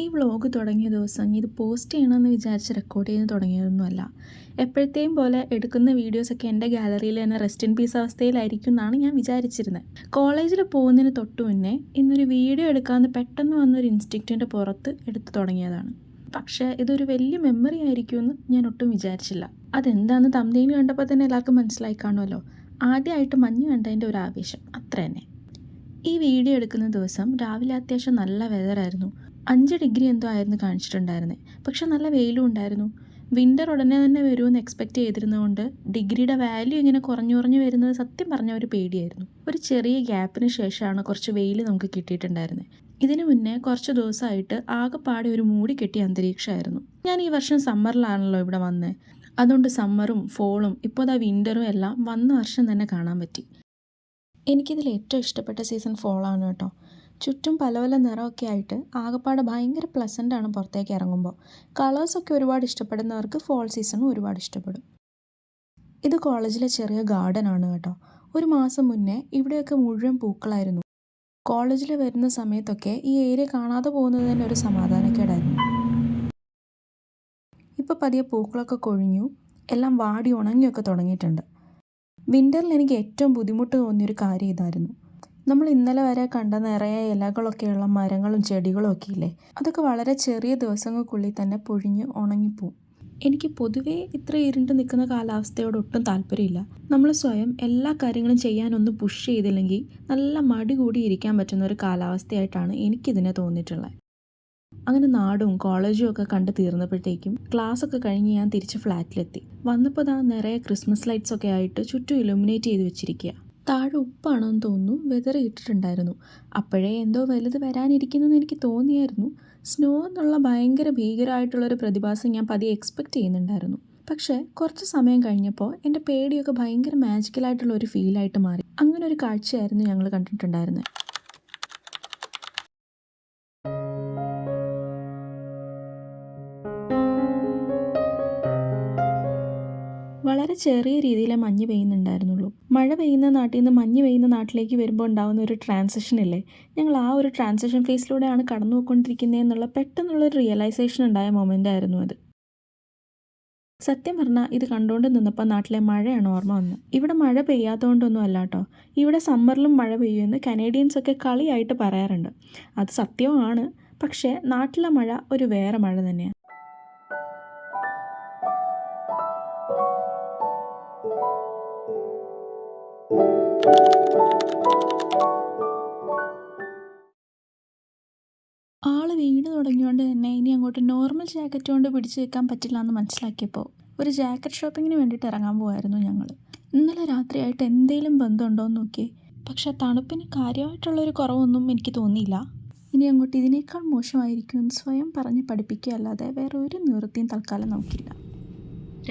ഈ വ്ളോഗ് തുടങ്ങിയ ദിവസം ഇത് പോസ്റ്റ് ചെയ്യണമെന്ന് വിചാരിച്ച് റെക്കോർഡ് ചെയ്ത് തുടങ്ങിയതൊന്നുമല്ല. എപ്പോഴത്തെയും പോലെ എടുക്കുന്ന വീഡിയോസൊക്കെ എൻ്റെ ഗാലറിയിൽ തന്നെ റെസ്റ്റ് ഇൻ പീസ് അവസ്ഥയിലായിരിക്കും എന്നാണ് ഞാൻ വിചാരിച്ചിരുന്നത്. കോളേജിൽ പോകുന്നതിന് തൊട്ട് മുന്നേ ഇന്നൊരു വീഡിയോ എടുക്കാമെന്ന് പെട്ടെന്ന് വന്നൊരു ഇൻസ്റ്റിങ്ക്റ്റിൻ്റെ പുറത്ത് എടുത്തു തുടങ്ങിയതാണ്. പക്ഷേ ഇതൊരു വലിയ മെമ്മറി ആയിരിക്കുമെന്ന് ഞാൻ ഒട്ടും വിചാരിച്ചില്ല. അതെന്താണെന്ന് തംബ്നെയിൽ കണ്ടപ്പോൾ തന്നെ എല്ലാവർക്കും മനസ്സിലായി കാണുമല്ലോ. ആദ്യമായിട്ട് മഞ്ഞ് കണ്ടതിൻ്റെ ഒരു ആവേശം അത്ര തന്നെ. ഈ വീഡിയോ എടുക്കുന്ന ദിവസം രാവിലെ അത്യാവശ്യം നല്ല വെതറായിരുന്നു. 5 ഡിഗ്രി എന്തോ ആയിരുന്നു കാണിച്ചിട്ടുണ്ടായിരുന്നത്. പക്ഷെ നല്ല വെയിലും ഉണ്ടായിരുന്നു. വിൻ്റർ ഉടനെ തന്നെ വരുമെന്ന് എക്സ്പെക്റ്റ് ചെയ്തിരുന്നതുകൊണ്ട് ഡിഗ്രിയുടെ വാല്യൂ ഇങ്ങനെ കുറഞ്ഞു വരുന്നത് സത്യം പറഞ്ഞ ഒരു പേടിയായിരുന്നു. ഒരു ചെറിയ ഗ്യാപ്പിന് ശേഷമാണ് കുറച്ച് വെയിൽ നമുക്ക് കിട്ടിയിട്ടുണ്ടായിരുന്നത്. ഇതിനു മുന്നേ കുറച്ച് ദിവസമായിട്ട് ആകെപ്പാടെ ഒരു മൂടി കെട്ടിയ അന്തരീക്ഷമായിരുന്നു. ഞാൻ ഈ വർഷം സമ്മറിലാണല്ലോ ഇവിടെ വന്നത്. അതുകൊണ്ട് സമ്മറും ഫോളും ഇപ്പോൾ ദാ വിൻ്ററും എല്ലാം വന്ന വർഷം തന്നെ കാണാൻ പറ്റി. എനിക്കിതിൽ ഏറ്റവും ഇഷ്ടപ്പെട്ട സീസൺ ഫോളാണ് കേട്ടോ. ചുറ്റും പല പല നിറമൊക്കെ ആയിട്ട് ആകെപ്പാടെ ഭയങ്കര പ്ലസൻ്റാണ് പുറത്തേക്ക് ഇറങ്ങുമ്പോൾ. കളേഴ്സൊക്കെ ഒരുപാട് ഇഷ്ടപ്പെടുന്നവർക്ക് ഫോൾ സീസണും ഒരുപാട് ഇഷ്ടപ്പെടും. ഇത് കോളേജിലെ ചെറിയ ഗാർഡനാണ് കേട്ടോ. ഒരു മാസം മുന്നേ ഇവിടെയൊക്കെ മുഴുവൻ പൂക്കളായിരുന്നു. കോളേജിൽ വരുന്ന സമയത്തൊക്കെ ഈ ഏരിയ കാണാതെ പോകുന്നത് തന്നെ ഒരു സമാധാനക്കേടായിരുന്നു. ഇപ്പോൾ പതിയെ പൂക്കളൊക്കെ കൊഴിഞ്ഞു, എല്ലാം വാടി ഉണങ്ങിയൊക്കെ തുടങ്ങിയിട്ടുണ്ട്. വിൻ്ററിൽ എനിക്ക് ഏറ്റവും ബുദ്ധിമുട്ട് തോന്നിയൊരു കാര്യം ഇതായിരുന്നു. നമ്മൾ ഇന്നലെ വരെ കണ്ട നിറയെ ഇലകളൊക്കെയുള്ള മരങ്ങളും ചെടികളും ഒക്കെ ഇല്ലേ, അതൊക്കെ വളരെ ചെറിയ ദിവസങ്ങൾക്കുള്ളിൽ തന്നെ പൊഴിഞ്ഞ് ഉണങ്ങിപ്പോവും. എനിക്ക് പൊതുവേ ഇത്ര ഇരുണ്ട് നിൽക്കുന്ന കാലാവസ്ഥയോട് ഒട്ടും താല്പര്യമില്ല. നമ്മൾ സ്വയം എല്ലാ കാര്യങ്ങളും ചെയ്യാനൊന്ന് പുഷ് ചെയ്തില്ലെങ്കിൽ നല്ല മടി കൂടി ഇരിക്കാൻ പറ്റുന്ന ഒരു കാലാവസ്ഥയായിട്ടാണ് എനിക്കിതിനെ തോന്നിയിട്ടുള്ളത്. അങ്ങനെ നാടും കോളേജും ഒക്കെ കണ്ട് തീർന്നപ്പോഴത്തേക്കും ക്ലാസ്സൊക്കെ കഴിഞ്ഞ് ഞാൻ തിരിച്ച് ഫ്ലാറ്റിലെത്തി. വന്നപ്പോൾ ദാ നിറയെ ക്രിസ്മസ് ലൈറ്റ്സ് ഒക്കെ ആയിട്ട് ചുറ്റും ഇലുമിനേറ്റ് ചെയ്ത് വെച്ചിരിക്കുക. താഴെ ഉപ്പാണെന്ന് തോന്നുന്നു വെതറി ഇട്ടിട്ടുണ്ടായിരുന്നു. അപ്പോഴേ എന്തോ വലുത് വരാനിരിക്കുന്നു എന്ന് എനിക്ക് തോന്നിയായിരുന്നു. സ്നോ എന്നുള്ള ഭയങ്കര ഭീകരമായിട്ടുള്ളൊരു പ്രതിഭാസം ഞാൻ പതിയെ എക്സ്പെക്റ്റ് ചെയ്യുന്നുണ്ടായിരുന്നു. പക്ഷേ കുറച്ച് സമയം കഴിഞ്ഞപ്പോൾ എൻ്റെ പേടിയൊക്കെ ഭയങ്കര മാജിക്കലായിട്ടുള്ള ഒരു ഫീലായിട്ട് മാറി. അങ്ങനെ ഒരു കാഴ്ചയായിരുന്നു ഞങ്ങൾ കണ്ടിട്ടുണ്ടായിരുന്നത്. വളരെ ചെറിയ രീതിയിലേ മഞ്ഞ് പെയ്യുന്നുണ്ടായിരുന്നുള്ളൂ. മഴ പെയ്യുന്ന നാട്ടിൽ നിന്ന് മഞ്ഞ് പെയ്യുന്ന നാട്ടിലേക്ക് വരുമ്പോൾ ഉണ്ടാകുന്ന ഒരു ട്രാൻസിഷൻ ഇല്ലേ, ഞങ്ങൾ ആ ഒരു ട്രാൻസിഷൻ ഫേസിലൂടെയാണ് കടന്നു പോയിക്കൊണ്ടിരിക്കുന്നത് എന്നുള്ള പെട്ടെന്നുള്ളൊരു റിയലൈസേഷൻ ഉണ്ടായ മൊമെൻ്റ് ആയിരുന്നു അത്. സത്യം പറഞ്ഞാൽ ഇത് കണ്ടുകൊണ്ട് നിന്നപ്പോൾ നാട്ടിലെ മഴയാണ് ഓർമ്മ വന്നത്. ഇവിടെ മഴ പെയ്യാത്തതുകൊണ്ടൊന്നും അല്ല കേട്ടോ. ഇവിടെ സമ്മറിലും മഴ പെയ്യുമെന്ന് കനേഡിയൻസൊക്കെ കളിയായിട്ട് പറയാറുണ്ട്. അത് സത്യവുമാണ്. പക്ഷേ നാട്ടിലെ മഴ ഒരു വേറെ മഴ തന്നെയാണ്. ആൾ വീട് തുടങ്ങിയോണ്ട് തന്നെ ഇനി അങ്ങോട്ട് നോർമൽ ജാക്കറ്റ് കൊണ്ട് പിടിച്ച് വെക്കാൻ പറ്റില്ല എന്ന് മനസ്സിലാക്കിയപ്പോൾ ഒരു ജാക്കറ്റ് ഷോപ്പിങ്ങിന് വേണ്ടിയിട്ട് ഇറങ്ങാൻ പോകുമായിരുന്നു ഞങ്ങൾ. ഇന്നലെ രാത്രിയായിട്ട് എന്തെങ്കിലും ബന്ധമുണ്ടോ എന്ന് നോക്കിയേ. പക്ഷേ തണുപ്പിന് കാര്യമായിട്ടുള്ളൊരു കുറവൊന്നും എനിക്ക് തോന്നിയില്ല. ഇനി അങ്ങോട്ട് ഇതിനേക്കാൾ മോശമായിരിക്കും എന്ന് സ്വയം പറഞ്ഞ് പഠിപ്പിക്കുക അല്ലാതെ വേറെ ഒരു നിവൃത്തിയും തൽക്കാലം നമുക്കില്ല.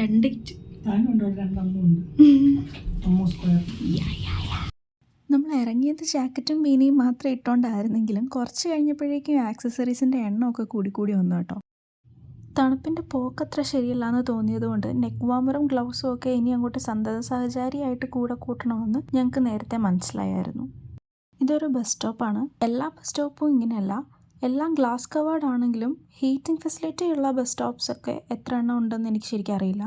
2 കിറ്റ് നമ്മൾ ഇറങ്ങിയത് ജാക്കറ്റും ബീനിയും മാത്രം ഇട്ടുകൊണ്ടായിരുന്നെങ്കിലും കുറച്ച് കഴിഞ്ഞപ്പോഴേക്കും ആക്സസറീസിൻ്റെ എണ്ണമൊക്കെ കൂടി വന്നു കേട്ടോ. തണുപ്പിൻ്റെ പോക്കത്ര ശരിയല്ല എന്ന് തോന്നിയതുകൊണ്ട് നെക്ക് വാമറും ഗ്ലൗസും ഒക്കെ ഇനി അങ്ങോട്ട് സന്തത സഹചാരിയായിട്ട് കൂടെ കൂട്ടണമെന്ന് ഞങ്ങൾക്ക് നേരത്തെ മനസ്സിലായായിരുന്നു. ഇതൊരു ബസ് സ്റ്റോപ്പാണ്. എല്ലാ ബസ് സ്റ്റോപ്പും ഇങ്ങനെയല്ല. എല്ലാം ഗ്ലാസ് കവേർഡ് ആണെങ്കിലും ഹീറ്റിംഗ് ഫെസിലിറ്റി ഉള്ള ബസ് സ്റ്റോപ്സൊക്കെ എത്ര എണ്ണം ഉണ്ടെന്ന് എനിക്ക് ശരിക്കും അറിയില്ല.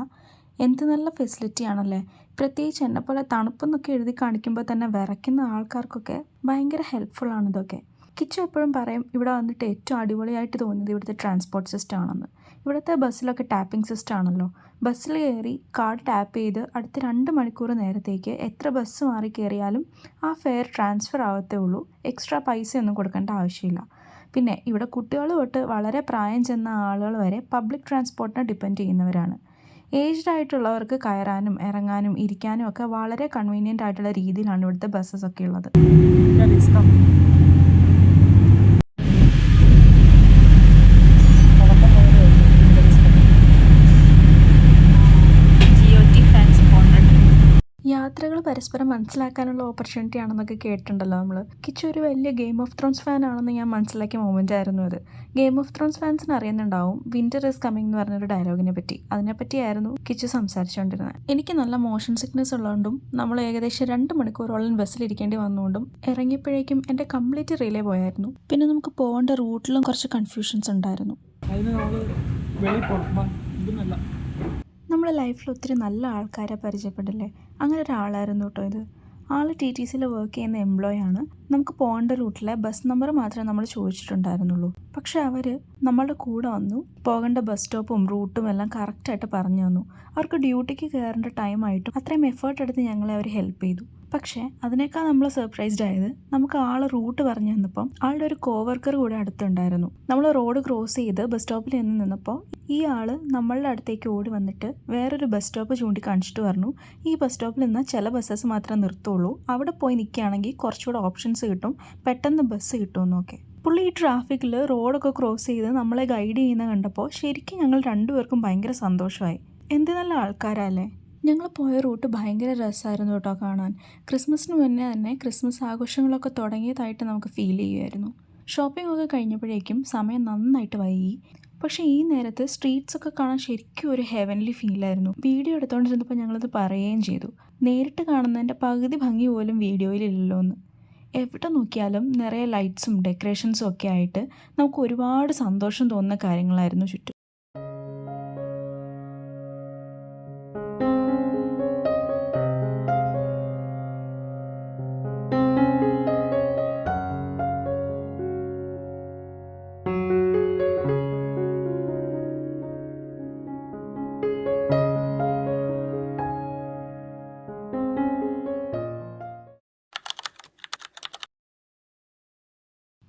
എന്ത് നല്ല ഫെസിലിറ്റി ആണല്ലേ. പ്രത്യേകിച്ച് എന്നെപ്പോലെ തണുപ്പെന്നൊക്കെ എഴുതി കാണിക്കുമ്പോൾ തന്നെ വിറയ്ക്കുന്ന ആൾക്കാർക്കൊക്കെ ഭയങ്കര ഹെൽപ്ഫുള്ളാണ് ഇതൊക്കെ. കിച്ചു എപ്പോഴും പറയും ഇവിടെ വന്നിട്ട് ഏറ്റവും അടിപൊളിയായിട്ട് തോന്നിയത് ഇവിടുത്തെ ട്രാൻസ്പോർട്ട് സിസ്റ്റം ആണെന്ന്. ഇവിടുത്തെ ബസ്സിലൊക്കെ ടാപ്പിംഗ് സിസ്റ്റം ആണല്ലോ. ബസ്സിൽ കയറി കാർഡ് ടാപ്പ് ചെയ്ത് അടുത്ത 2 മണിക്കൂർ നേരത്തേക്ക് എത്ര ബസ് മാറി കയറിയാലും ആ ഫെയർ ട്രാൻസ്ഫർ ആവത്തേ ഉള്ളൂ. എക്സ്ട്രാ പൈസയൊന്നും കൊടുക്കേണ്ട ആവശ്യമില്ല. പിന്നെ ഇവിടെ കുട്ടികൾ തൊട്ട് വളരെ പ്രായം ചെന്ന ആളുകൾ വരെ പബ്ലിക് ട്രാൻസ്പോർട്ടിനെ ഡിപ്പെൻഡ് ചെയ്യുന്നവരാണ്. ഏജ്ഡ് ആയിട്ടുള്ളവർക്ക് കയറാനും ഇറങ്ങാനും ഇരിക്കാനും ഒക്കെ വളരെ കൺവീനിയൻ്റ് ആയിട്ടുള്ള രീതിയിലാണ് ഇവിടുത്തെ ബസ്സസ് ഒക്കെ ഉള്ളത്. യാത്രകൾ പരസ്പരം മനസ്സിലാക്കാനുള്ള ഓപ്പർച്യൂണിറ്റി ആണെന്നൊക്കെ കേട്ടിട്ടുണ്ടല്ലോ നമ്മൾ. കിച്ചു ഒരു വലിയ ഗെയിം ഓഫ് ത്രോൺസ് ഫാൻ ആണെന്ന് ഞാൻ മനസ്സിലാക്കിയ മൊമെൻ്റ് ആയിരുന്നു അത്. ഗെയിം ഓഫ് ത്രോൺസ് ഫാൻസിന് അറിയുന്നുണ്ടാവും വിൻ്റർ ഈസ് കമ്മിങ് എന്ന് പറഞ്ഞൊരു ഡയലോഗിനെ പറ്റി. അതിനെപ്പറ്റിയായിരുന്നു കിച്ചു സംസാരിച്ചുകൊണ്ടിരുന്നത്. എനിക്ക് നല്ല മോഷൻ സിക്നസ് ഉള്ളതുകൊണ്ടും നമ്മൾ ഏകദേശം 2 മണിക്കൂറോളം ബസ്സിലിരിക്കേണ്ടി വന്നുകൊണ്ടും ഇറങ്ങിയപ്പോഴേക്കും എൻ്റെ കംപ്ലീറ്റ് റിലേ പോയായിരുന്നു. പിന്നെ നമുക്ക് പോകേണ്ട റൂട്ടിലും കുറച്ച് കൺഫ്യൂഷൻസ് ഉണ്ടായിരുന്നു. നമ്മുടെ ലൈഫിൽ ഒത്തിരി നല്ല ആൾക്കാരെ പരിചയപ്പെടില്ലേ, അങ്ങനെ ഒരാളായിരുന്നു കേട്ടോ ഇത്. ആൾ TTCയിൽ വർക്ക് ചെയ്യുന്ന എംപ്ലോയി ആണ്. നമുക്ക് പോകേണ്ട റൂട്ടിലെ ബസ് നമ്പർ മാത്രമേ നമ്മൾ ചോദിച്ചിട്ടുണ്ടായിരുന്നുള്ളൂ. പക്ഷെ അവർ നമ്മളുടെ കൂടെ വന്നു പോകേണ്ട ബസ് സ്റ്റോപ്പും റൂട്ടും എല്ലാം കറക്റ്റായിട്ട് പറഞ്ഞു തന്നു. അവർക്ക് ഡ്യൂട്ടിക്ക് കയറേണ്ട ടൈമായിട്ടും അത്രയും എഫേർട്ട് എടുത്ത് ഞങ്ങളെ അവർ ഹെൽപ്പ് ചെയ്തു. പക്ഷേ അതിനേക്കാൾ നമ്മൾ സർപ്രൈസ്ഡ് ആയത് നമുക്ക് ആൾ റൂട്ട് പറഞ്ഞു തന്നപ്പം ആളുടെ ഒരു കോവർക്കർ കൂടെ അടുത്തുണ്ടായിരുന്നു. നമ്മൾ റോഡ് ക്രോസ് ചെയ്ത് ബസ് സ്റ്റോപ്പിൽ നിന്നപ്പോൾ ഈ ആൾ നമ്മളുടെ അടുത്തേക്ക് ഓടി വന്നിട്ട് വേറൊരു ബസ് സ്റ്റോപ്പ് ചൂണ്ടിക്കാണിച്ചിട്ട് പറഞ്ഞു, ഈ ബസ് സ്റ്റോപ്പിൽ നിന്ന് ചില ബസ്സസ് മാത്രമേ നിർത്തുള്ളൂ, അവിടെ പോയി നിൽക്കുകയാണെങ്കിൽ കുറച്ചുകൂടെ ഓപ്ഷൻസ് കിട്ടും, പെട്ടെന്ന് ബസ് കിട്ടുമെന്നൊക്കെ. പുള്ളി ഈ ട്രാഫിക്കിൽ റോഡൊക്കെ ക്രോസ് ചെയ്ത് നമ്മളെ ഗൈഡ് ചെയ്യുന്ന കണ്ടപ്പോൾ ശരിക്കും ഞങ്ങൾ രണ്ടുപേർക്കും ഭയങ്കര സന്തോഷമായി. എന്ത് നല്ല ആൾക്കാരല്ലേ. ഞങ്ങൾ പോയ റൂട്ട് ഭയങ്കര രസമായിരുന്നു കേട്ടോ കാണാൻ. ക്രിസ്മസിന് മുന്നേ തന്നെ ക്രിസ്മസ് ആഘോഷങ്ങളൊക്കെ തുടങ്ങിയതായിട്ട് നമുക്ക് ഫീൽ ചെയ്യുമായിരുന്നു. ഷോപ്പിംഗ് ഒക്കെ കഴിഞ്ഞപ്പോഴേക്കും സമയം നന്നായിട്ട് വൈകി. പക്ഷേ ഈ നേരത്ത് സ്ട്രീറ്റ്സ് ഒക്കെ കാണാൻ ശരിക്കും ഒരു ഹെവൻലി ഫീലായിരുന്നു. വീഡിയോ എടുത്തുകൊണ്ടിരുന്നപ്പോൾ ഞങ്ങളത് പറയുകയും ചെയ്തു, നേരിട്ട് കാണുന്നതിൻ്റെ പകുതി ഭംഗി പോലും വീഡിയോയിലില്ലല്ലോ എന്ന്. എവിടെ നോക്കിയാലും നിറയെ ലൈറ്റ്സും ഡെക്കറേഷൻസും ഒക്കെ ആയിട്ട് നമുക്ക് ഒരുപാട് സന്തോഷം തോന്നുന്ന കാര്യങ്ങളായിരുന്നു ചുറ്റും.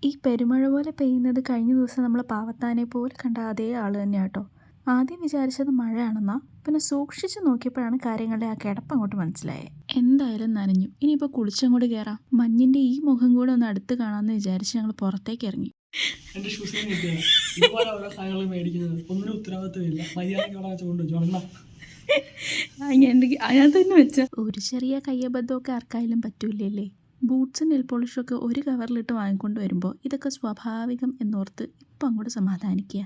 ഈ പെരുമഴ പോലെ പെയ്യുന്നത് കഴിഞ്ഞ ദിവസം നമ്മൾ പാവത്താനെ പോലെ കണ്ട അതേ ആൾ തന്നെയാണ് കേട്ടോ. ആദ്യം വിചാരിച്ചത് മഴയാണെന്നാ, പിന്നെ സൂക്ഷിച്ച് നോക്കിയപ്പോഴാണ് കാര്യങ്ങളുടെ ആ കിടപ്പ് അങ്ങോട്ട് മനസ്സിലായത്. എന്തായാലും നനഞ്ഞു, ഇനിയിപ്പോൾ കുളിച്ചങ്ങോട്ട് കയറാം. മഞ്ഞിൻ്റെ ഈ മുഖം കൂടെ ഒന്ന് അടുത്ത് കാണാമെന്ന് വിചാരിച്ച് ഞങ്ങൾ പുറത്തേക്ക് ഇറങ്ങി. ഒരു ചെറിയ കയ്യബദ്ധമൊക്കെ ആർക്കായാലും പറ്റൂലല്ലേ. ബൂട്ട്സും നെയിൽ പോളിഷൊക്കെ ഒരു കവറിലിട്ട് വാങ്ങിക്കൊണ്ട് വരുമ്പോൾ ഇതൊക്കെ സ്വാഭാവികം എന്നോർത്ത് ഇപ്പം അങ്ങോട്ട് സമാധാനിക്കുക.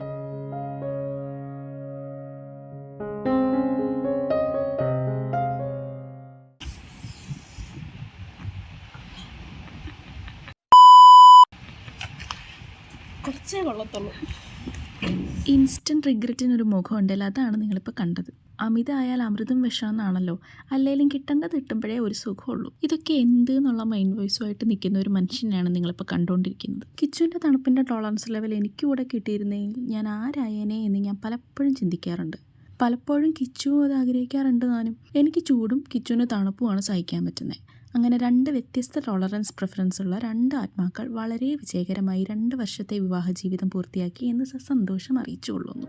കുറച്ചേ കൊള്ളത്തുള്ളൂ. ഇൻസ്റ്റൻറ്റ് റിഗ്രറ്റിനൊരു മുഖം ഉണ്ടല്ലോ, അതാണ് നിങ്ങളിപ്പോൾ കണ്ടത്. അമിതമായാൽ അമൃതം വിഷമെന്നാണല്ലോ, അല്ലെങ്കിലും കിട്ടേണ്ടത് കിട്ടുമ്പോഴേ ഒരു സുഖമുള്ളൂ. ഇതൊക്കെ എന്ത് എന്നുള്ള മൈൻഡ് വോയിസുമായിട്ട് നിൽക്കുന്ന ഒരു മനുഷ്യനെയാണ് നിങ്ങളിപ്പോൾ കണ്ടുകൊണ്ടിരിക്കുന്നത്. കിച്ചുവിൻ്റെ തണുപ്പിൻ്റെ ടോളറൻസ് ലെവൽ എനിക്കൂടെ കിട്ടിയിരുന്നെങ്കിൽ ഞാൻ ആരായേനെ എന്ന് ഞാൻ പലപ്പോഴും ചിന്തിക്കാറുണ്ട്. പലപ്പോഴും കിച്ചുവും അത് ആഗ്രഹിക്കാറുണ്ട്. എനിക്ക് ചൂടും കിച്ചുവിന് തണുപ്പുമാണ് സഹിക്കാൻ പറ്റുന്നത്. അങ്ങനെ 2 വ്യത്യസ്ത ടോളറൻസ് പ്രിഫറൻസ് ഉള്ള 2 ആത്മാക്കൾ വളരെ വിജയകരമായി 2 വർഷത്തെ വിവാഹ ജീവിതം പൂർത്തിയാക്കി എന്ന് സന്തോഷം അറിയിച്ചുകൊള്ളുന്നു.